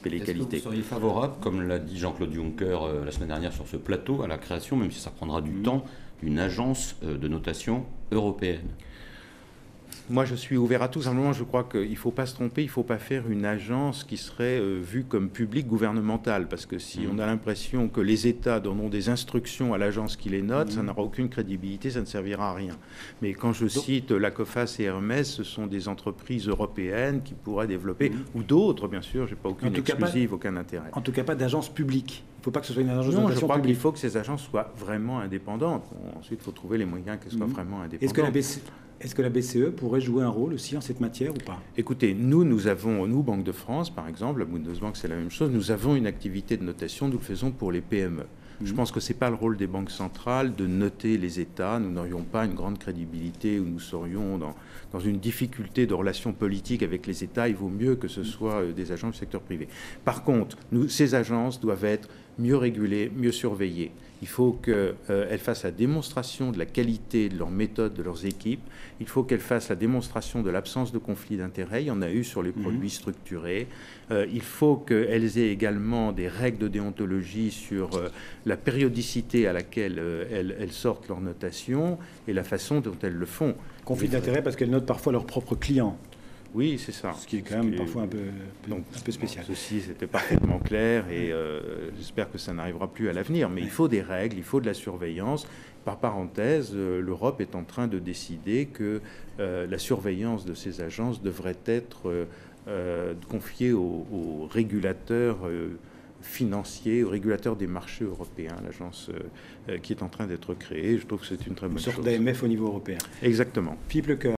principes et les qualités. Est-ce que vous seriez favorable, comme l'a dit Jean-Claude Juncker la semaine dernière sur ce plateau, à la création, même si ça prendra du temps, d'une agence de notation européenne? Moi, je suis ouvert à tout. Simplement, je crois qu'il ne faut pas se tromper. Il ne faut pas faire une agence qui serait vue comme publique gouvernementale. Parce que si on a l'impression que les États donneront des instructions à l'agence qui les note, ça n'aura aucune crédibilité, ça ne servira à rien. Mais quand je cite la COFAS et Hermès, ce sont des entreprises européennes qui pourraient développer, ou d'autres, bien sûr. Je n'ai pas aucune exclusive, aucun intérêt. En tout cas, pas d'agence publique. Il ne faut pas que ce soit une agence de notation publique. Non, je crois qu'il faut que ces agences soient vraiment indépendantes. Bon, ensuite, il faut trouver les moyens qu'elles soient vraiment indépendantes. Est-ce que la BCE pourrait jouer un rôle aussi en cette matière ou pas? Écoutez, nous, Banque de France, par exemple, la Bundesbank, c'est la même chose, nous avons une activité de notation, nous le faisons pour les PME. Je pense que ce n'est pas le rôle des banques centrales de noter les États. Nous n'aurions pas une grande crédibilité ou nous serions dans une difficulté de relations politiques avec les États. Il vaut mieux que ce soit des agences du secteur privé. Par contre, ces agences doivent être mieux régulées, mieux surveillées. Il faut qu'elles fassent la démonstration de la qualité de leurs méthodes, de leurs équipes. Il faut qu'elles fassent la démonstration de l'absence de conflit d'intérêts. Il y en a eu sur les produits structurés. Il faut qu'elles aient également des règles de déontologie sur la périodicité à laquelle elles sortent leurs notations et la façon dont elles le font. Conflit d'intérêts parce qu'elles notent parfois leurs propres clients. Oui, c'est ça. Ce qui est quand même parfois un peu spécial. Ceci, c'était parfaitement clair et j'espère que ça n'arrivera plus à l'avenir. Mais il faut des règles, il faut de la surveillance. Par parenthèse, l'Europe est en train de décider que la surveillance de ces agences devrait être confiée aux régulateurs financiers, aux régulateurs des marchés européens, l'agence qui est en train d'être créée. Je trouve que c'est une très bonne chose. Une sorte d'AMF au niveau européen. Exactement. Philippe Lecoeur.